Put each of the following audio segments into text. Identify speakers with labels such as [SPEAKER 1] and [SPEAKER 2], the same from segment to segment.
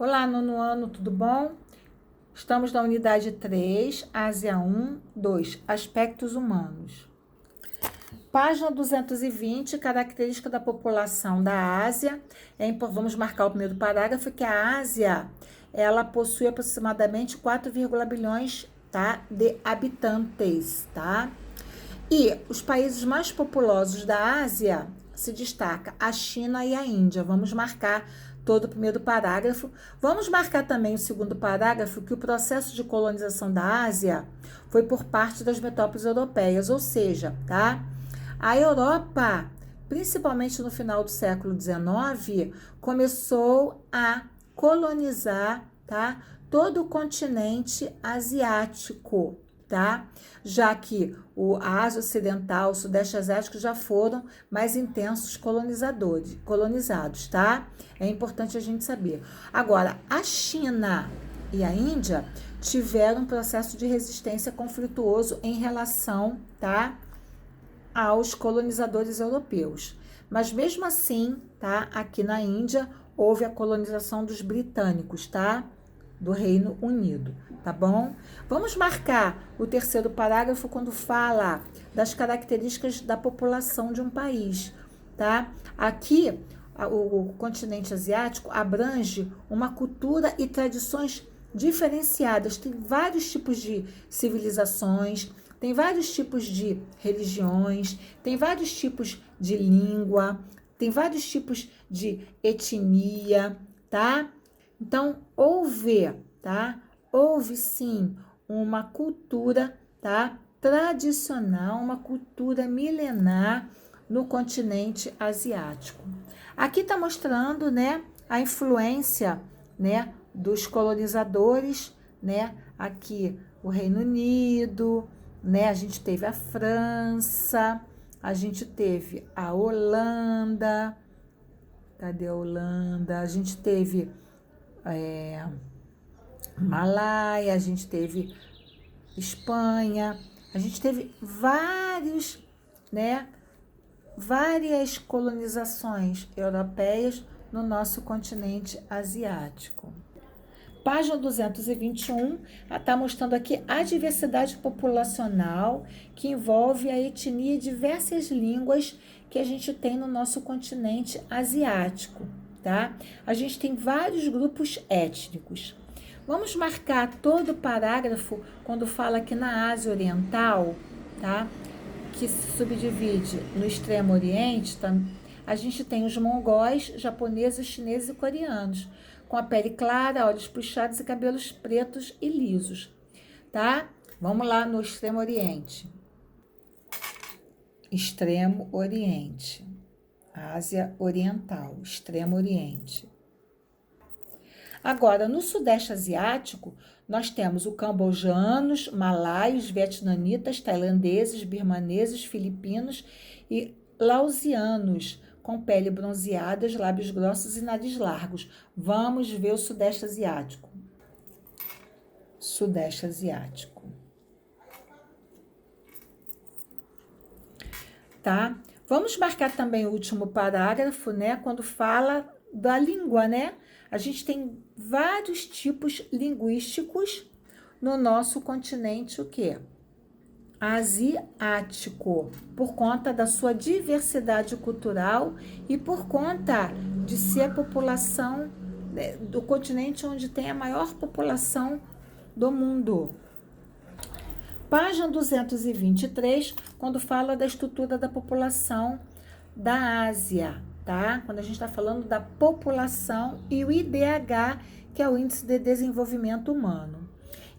[SPEAKER 1] Olá, nono ano, tudo bom? Estamos na unidade 3, Ásia 1, 2, Aspectos Humanos. Página 220, característica da população da Ásia. Vamos marcar o primeiro parágrafo, que a Ásia, ela possui aproximadamente 4,1 bilhões, tá, de habitantes, tá? E os países mais populosos da Ásia se destaca a China e a Índia. Vamos marcar todo o primeiro parágrafo. Vamos marcar também o segundo parágrafo, que o processo de colonização da Ásia foi por parte das metrópoles europeias, ou seja, tá? A Europa, principalmente no final do século XIX, começou a colonizar, tá, todo o continente asiático, tá? Já que a Ásia Ocidental, o Sudeste Asiático já foram mais intensos colonizados, tá? É importante a gente saber. Agora, a China e a Índia tiveram um processo de resistência conflituoso em relação, tá, aos colonizadores europeus. Mas mesmo assim, tá, aqui na Índia houve a colonização dos britânicos, tá? Do Reino Unido, tá bom? Vamos marcar o terceiro parágrafo quando fala das características da população de um país, tá? Aqui, o continente asiático abrange uma cultura e tradições diferenciadas. Tem vários tipos de civilizações, tem vários tipos de religiões, tem vários tipos de língua, tem vários tipos de etnia, tá? Então, tá? Houve sim uma cultura, tá, tradicional, uma cultura milenar no continente asiático. Aqui está mostrando, né, a influência, né, dos colonizadores, né? Aqui o Reino Unido, né? A gente teve a França, a gente teve a Holanda. Cadê a Holanda? A gente teve Malaya, a gente teve Espanha, a gente teve várias colonizações europeias no nosso continente asiático. Página 221 está mostrando aqui a diversidade populacional que envolve a etnia e diversas línguas que a gente tem no nosso continente asiático, tá? A gente tem vários grupos étnicos. Vamos marcar todo o parágrafo quando fala que na Ásia Oriental, tá? Que se subdivide no Extremo Oriente, tá? A gente tem os mongóis, japoneses, chineses e coreanos, com a pele clara, olhos puxados e cabelos pretos e lisos, tá? Vamos lá no Extremo Oriente. Extremo Oriente. Ásia Oriental, Extremo Oriente. Agora, no Sudeste Asiático, nós temos os cambojanos, malaios, vietnamitas, tailandeses, birmaneses, filipinos e laosianos, com pele bronzeada, lábios grossos e nariz largos. Vamos ver o Sudeste Asiático. Sudeste Asiático. Tá? Vamos marcar também o último parágrafo, né? Quando fala da língua, né? A gente tem vários tipos linguísticos no nosso continente, o quê? Asiático, por conta da sua diversidade cultural e por conta de ser a população do continente onde tem a maior população do mundo. Página 223, quando fala da estrutura da população da Ásia, tá? Quando a gente está falando da população e o IDH, que é o Índice de Desenvolvimento Humano.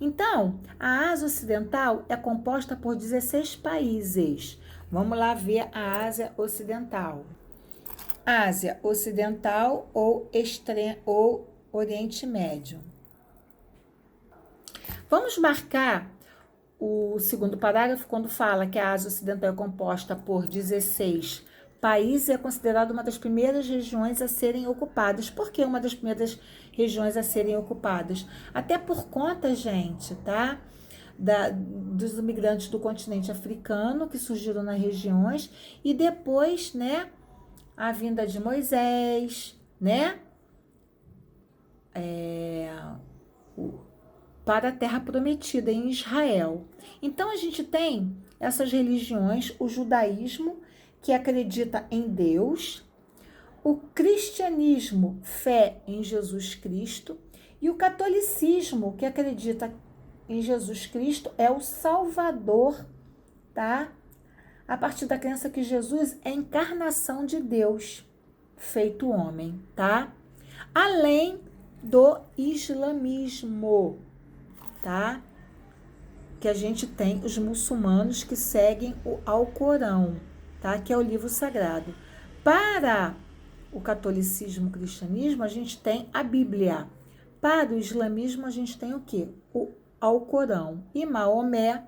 [SPEAKER 1] Então, a Ásia Ocidental é composta por 16 países. Vamos lá ver a Ásia Ocidental. Ásia Ocidental ou Oriente Médio. Vamos marcar o segundo parágrafo quando fala que a Ásia Ocidental é composta por 16 países e é considerada uma das primeiras regiões a serem ocupadas. Por que uma das primeiras regiões a serem ocupadas? Até por conta, gente, tá? Dos imigrantes do continente africano que surgiram nas regiões e depois, né, a vinda de Moisés, né? para a terra prometida em Israel. Então a gente tem essas religiões, o judaísmo, que acredita em Deus, o cristianismo, fé em Jesus Cristo, e o catolicismo, que acredita em Jesus Cristo, é o Salvador, tá? A partir da crença que Jesus é a encarnação de Deus, feito homem, tá? Além do islamismo, tá? Que a gente tem os muçulmanos que seguem o Alcorão, tá? Que é o livro sagrado. Para o catolicismo e o cristianismo, a gente tem a Bíblia. Para o islamismo, a gente tem o quê? O Alcorão. E Maomé,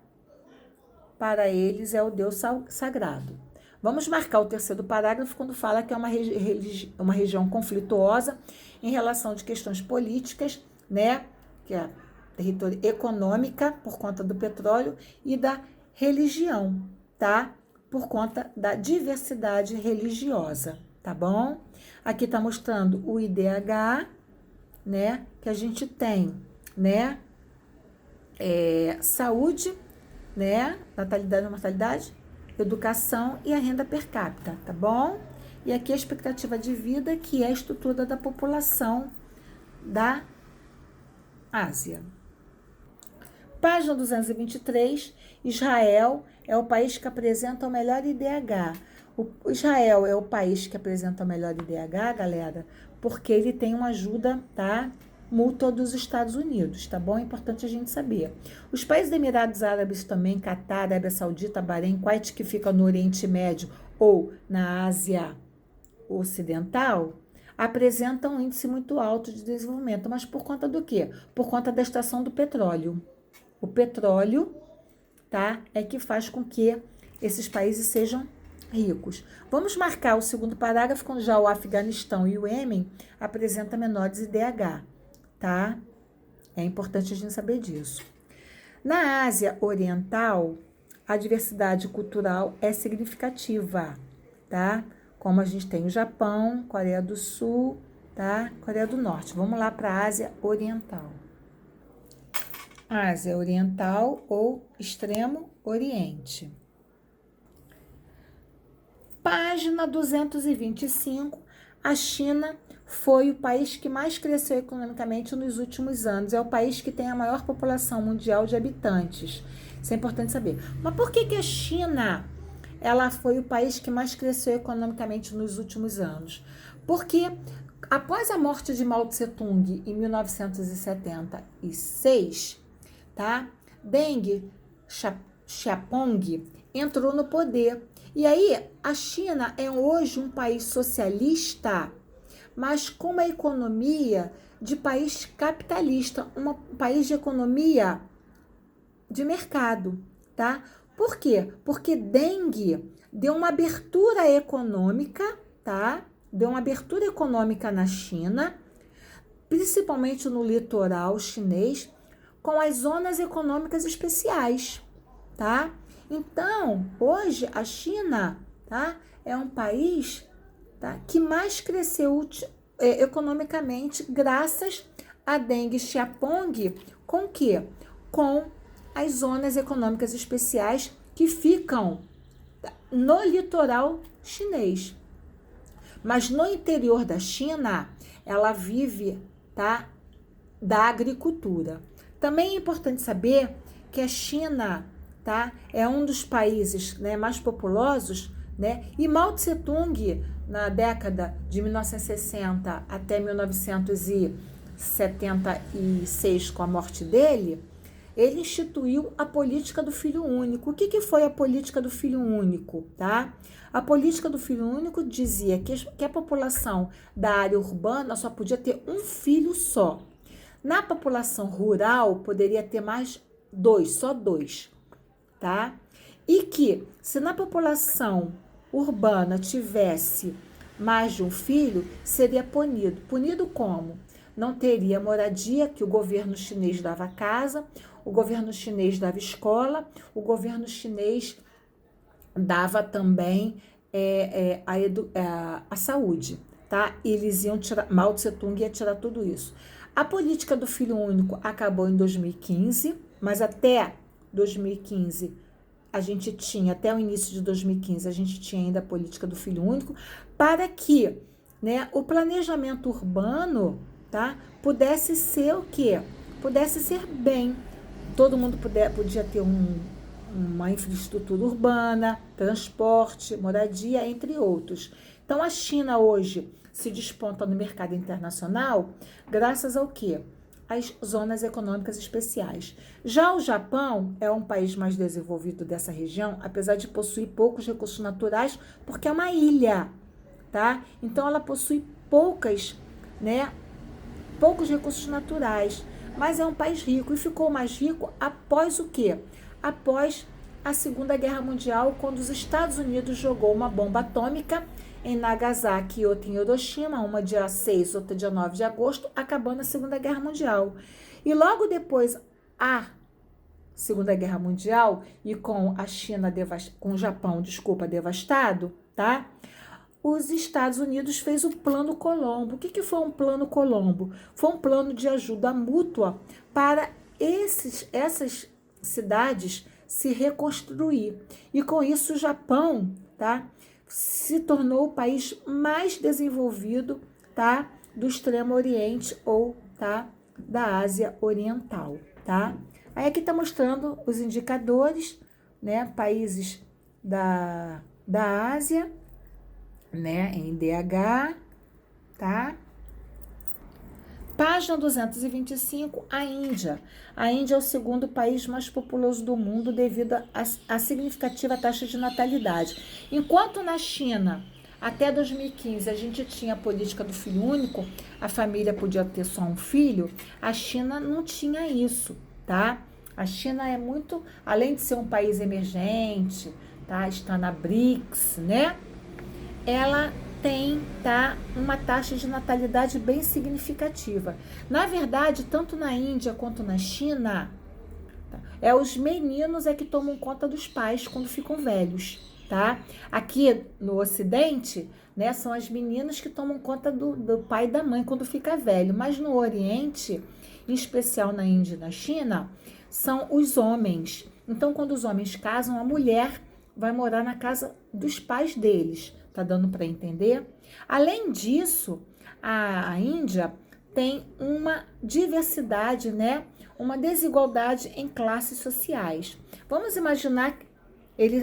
[SPEAKER 1] para eles, é o Deus sagrado. Vamos marcar o terceiro parágrafo quando fala que é uma região conflituosa em relação de questões políticas, né? Que é território econômica, por conta do petróleo, e da religião, tá? Por conta da diversidade religiosa, tá bom? Aqui tá mostrando o IDH, né? Que a gente tem, né? Saúde, né? Natalidade e mortalidade, educação e a renda per capita, tá bom? E aqui a expectativa de vida, que é a estrutura da população da Ásia. Página 223, Israel é o país que apresenta o melhor IDH. O Israel é o país que apresenta o melhor IDH, galera, porque ele tem uma ajuda, tá? Mútua dos Estados Unidos, tá bom? É importante a gente saber. Os países dos Emirados Árabes também, Catar, Arábia Saudita, Bahrein, Kuwait, que fica no Oriente Médio ou na Ásia Ocidental, apresentam um índice muito alto de desenvolvimento. Mas por conta do quê? Por conta da extração do petróleo. O petróleo, tá, é que faz com que esses países sejam ricos. Vamos marcar o segundo parágrafo, quando já o Afeganistão e o Iêmen apresentam menores IDH, tá? É importante a gente saber disso. Na Ásia Oriental, a diversidade cultural é significativa, tá? Como a gente tem o Japão, Coreia do Sul, tá? Coreia do Norte. Vamos lá para a Ásia Oriental. Ásia Oriental ou Extremo Oriente. Página 225. A China foi o país que mais cresceu economicamente nos últimos anos. É o país que tem a maior população mundial de habitantes. Isso é importante saber. Mas por que a China ela foi o país que mais cresceu economicamente nos últimos anos? Porque após a morte de Mao Tse-tung em 1976, tá? Deng Xiaoping entrou no poder. E aí, a China é hoje um país socialista, mas com uma economia de país capitalista, um país de economia de mercado, tá? Por quê? Porque Deng deu uma abertura econômica, tá? Deu uma abertura econômica na China, principalmente no litoral chinês, com as zonas econômicas especiais, tá? Então, hoje a China, tá, é um país, tá, que mais cresceu economicamente graças a Deng Xiaoping, com quê? Com as zonas econômicas especiais que ficam no litoral chinês. Mas no interior da China, ela vive, tá, da agricultura. Também é importante saber que a China, tá, é um dos países, né, mais populosos, né? E Mao Tse-tung, na década de 1960 até 1976, com a morte dele, ele instituiu a política do filho único. O que foi a política do filho único, tá? A política do filho único dizia que a população da área urbana só podia ter um filho só. Na população rural, poderia ter mais só dois, tá? E que, se na população urbana tivesse mais de um filho, seria punido. Punido como? Não teria moradia, que o governo chinês dava casa, o governo chinês dava escola, o governo chinês dava também a saúde, tá? Eles iam tirar, Mao Tse Tung ia tirar tudo isso. A política do filho único acabou em 2015, mas até 2015 a gente tinha, até o início de 2015, a gente tinha ainda a política do filho único, para que, né, o planejamento urbano, tá, pudesse ser o quê? Pudesse ser bem. Todo mundo podia ter uma infraestrutura urbana, transporte, moradia, entre outros. Então, a China hoje se desponta no mercado internacional graças ao quê? As zonas econômicas especiais. Já o Japão é um país mais desenvolvido dessa região, apesar de possuir poucos recursos naturais, porque é uma ilha, tá? Então ela possui poucos recursos naturais, mas é um país rico e ficou mais rico após o quê? Após a Segunda Guerra Mundial, quando os Estados Unidos jogou uma bomba atômica em Nagasaki e outra em Hiroshima, uma dia 6, outra dia 9 de agosto, acabando a Segunda Guerra Mundial. E logo depois a Segunda Guerra Mundial e com a China, com o Japão, devastado, tá? Os Estados Unidos fez o Plano Colombo. O que foi um Plano Colombo? Foi um plano de ajuda mútua para essas cidades se reconstruir. E com isso o Japão, tá, se tornou o país mais desenvolvido, tá, do Extremo Oriente ou, tá, da Ásia Oriental, tá? Aí aqui está mostrando os indicadores, né, países da Ásia, né, em DH, tá? Página 225, a Índia. A Índia é o segundo país mais populoso do mundo devido à significativa taxa de natalidade. Enquanto na China, até 2015, a gente tinha a política do filho único, a família podia ter só um filho, a China não tinha isso, tá? A China é muito, além de ser um país emergente, tá? Está na BRICS, né? Ela tem, tá, uma taxa de natalidade bem significativa. Na verdade, tanto na Índia quanto na China, tá, os meninos que tomam conta dos pais quando ficam velhos, tá? Aqui no Ocidente, né, são as meninas que tomam conta do pai e da mãe quando fica velho, mas no Oriente, em especial na Índia e na China, são os homens. Então, quando os homens casam, a mulher vai morar na casa dos pais deles. Tá dando para entender? Além disso, a Índia tem uma diversidade, né? Uma desigualdade em classes sociais. Vamos imaginar que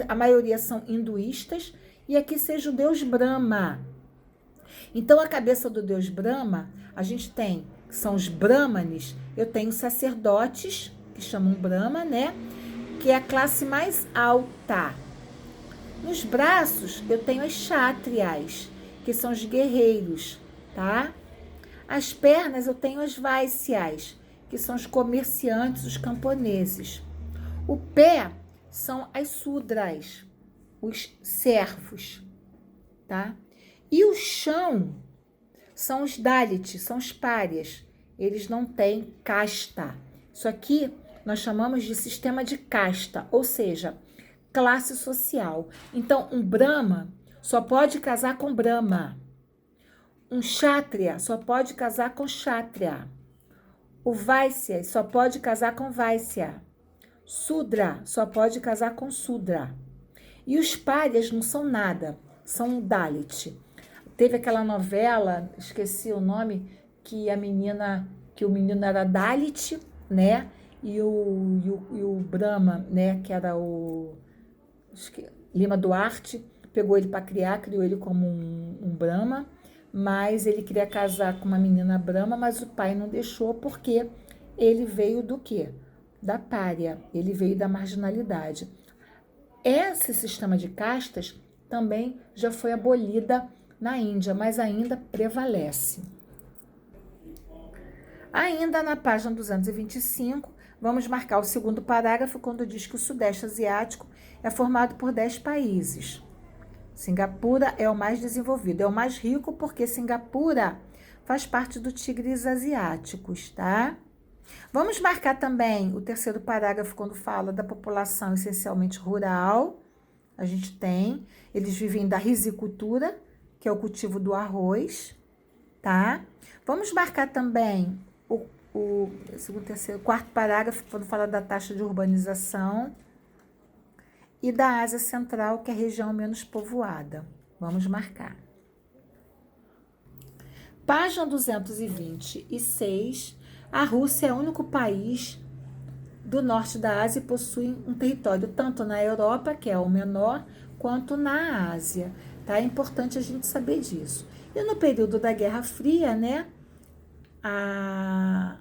[SPEAKER 1] a maioria são hinduístas e aqui seja o deus Brahma. Então, a cabeça do deus Brahma, a gente tem, são os Brahmanes, eu tenho sacerdotes, que chamam Brahma, né? Que é a classe mais alta. Nos braços, eu tenho as chátrias, que são os guerreiros, tá? As pernas, eu tenho as vaisyas, que são os comerciantes, os camponeses. O pé são as sudras, os servos, tá? E o chão são os dalits, são os párias. Eles não têm casta. Isso aqui nós chamamos de sistema de casta, ou seja, classe social. Então, um Brahma só pode casar com Brahma. Um Kshatriya só pode casar com Kshatriya. O Vaisya só pode casar com Vaisya. Sudra só pode casar com Sudra. E os párias não são nada, são um Dalit. Teve aquela novela, esqueci o nome, que o menino era Dalit, né? E o Brahma, né, que era o Lima Duarte, pegou ele para criar, criou ele como um Brahma, mas ele queria casar com uma menina Brahma, mas o pai não deixou porque ele veio do quê? Da pária, ele veio da marginalidade. Esse sistema de castas também já foi abolida na Índia, mas ainda prevalece. Ainda na página 225, vamos marcar o segundo parágrafo, quando diz que o Sudeste Asiático é formado por 10 países. Singapura é o mais desenvolvido, é o mais rico porque Singapura faz parte do Tigres Asiáticos, tá? Vamos marcar também o terceiro parágrafo quando fala da população essencialmente rural. A gente tem, eles vivem da risicultura, que é o cultivo do arroz, tá? Vamos marcar também segundo, terceiro, quarto parágrafo, quando fala da taxa de urbanização. E da Ásia Central, que é a região menos povoada. Vamos marcar. Página 226. A Rússia é o único país do norte da Ásia e possui um território tanto na Europa, que é o menor, quanto na Ásia. Tá? É importante a gente saber disso. E no período da Guerra Fria, né, a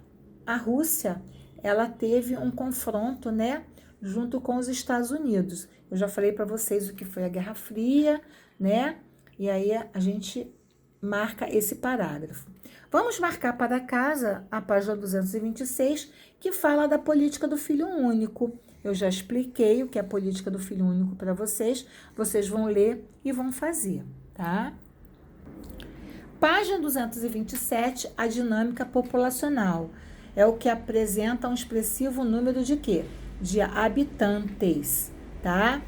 [SPEAKER 1] Rússia, ela teve um confronto, né, junto com os Estados Unidos. Eu já falei para vocês o que foi a Guerra Fria, né? E aí a gente marca esse parágrafo. Vamos marcar para casa a página 226, que fala da política do filho único. Eu já expliquei o que é a política do filho único para vocês. Vocês vão ler e vão fazer, tá? Página 227, a dinâmica populacional. É o que apresenta um expressivo número de quê? De habitantes, tá?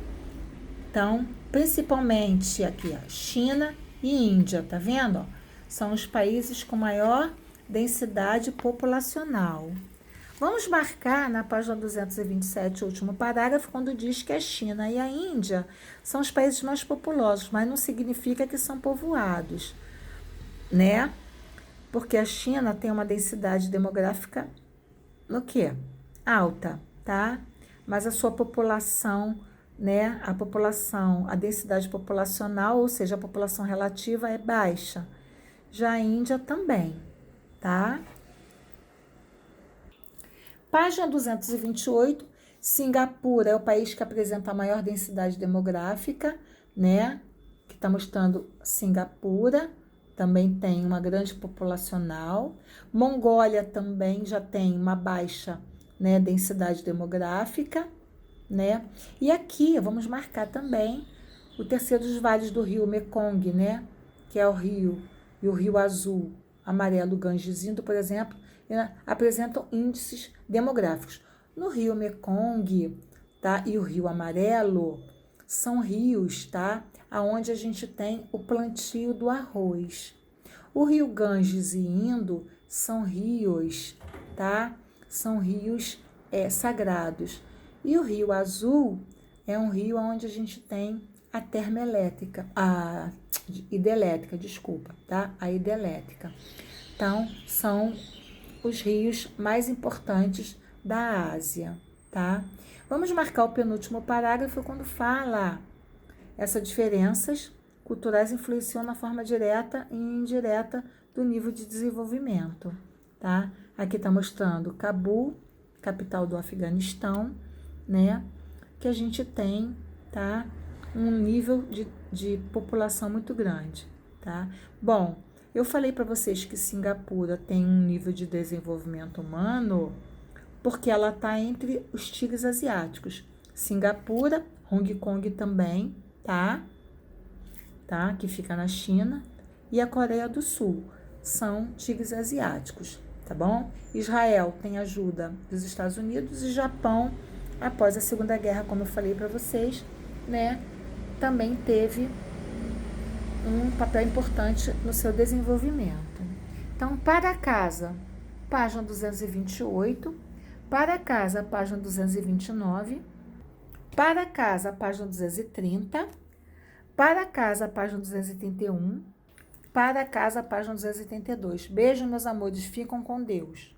[SPEAKER 1] Então, principalmente aqui, ó, China e Índia, tá vendo? Ó? São os países com maior densidade populacional. Vamos marcar na página 227, o último parágrafo, quando diz que a China e a Índia são os países mais populosos, mas não significa que são povoados, né? Porque a China tem uma densidade demográfica no quê? Alta, tá? Mas a sua população, né? A densidade populacional, ou seja, a população relativa é baixa. Já a Índia também, tá? Página 228, Singapura é o país que apresenta a maior densidade demográfica, né? Que está mostrando Singapura. Também tem uma grande populacional. Mongólia também já tem uma baixa, né, densidade demográfica, né? E aqui vamos marcar também o terceiro dos vales do rio Mekong, né? Que é o rio e o rio Azul, amarelo, Ganges-Indo, por exemplo, apresentam índices demográficos. No rio Mekong, tá? E o rio Amarelo são rios, tá? Aonde a gente tem o plantio do arroz. O rio Ganges e Indo são rios, tá? São rios sagrados. E o rio Azul é um rio onde a gente tem a termoelétrica, a hidrelétrica, desculpa, tá? A hidrelétrica. Então, são os rios mais importantes da Ásia, tá? Vamos marcar o penúltimo parágrafo quando fala essas diferenças culturais influenciam na forma direta e indireta do nível de desenvolvimento, tá? Aqui está mostrando Cabul, capital do Afeganistão, né? Que a gente tem, tá? Um nível de população muito grande, tá? Bom, eu falei para vocês que Singapura tem um nível de desenvolvimento humano porque ela está entre os tigres asiáticos. Singapura, Hong Kong também, tá? Que fica na China. E a Coreia do Sul são tigres asiáticos, tá bom? Israel tem ajuda dos Estados Unidos e Japão, após a Segunda Guerra, como eu falei para vocês, né? Também teve um papel importante no seu desenvolvimento. Então, para casa, página 228, para casa, página 229, para casa, página 230, para casa, página 231, para casa, página 282. Beijo, meus amores, ficam com Deus.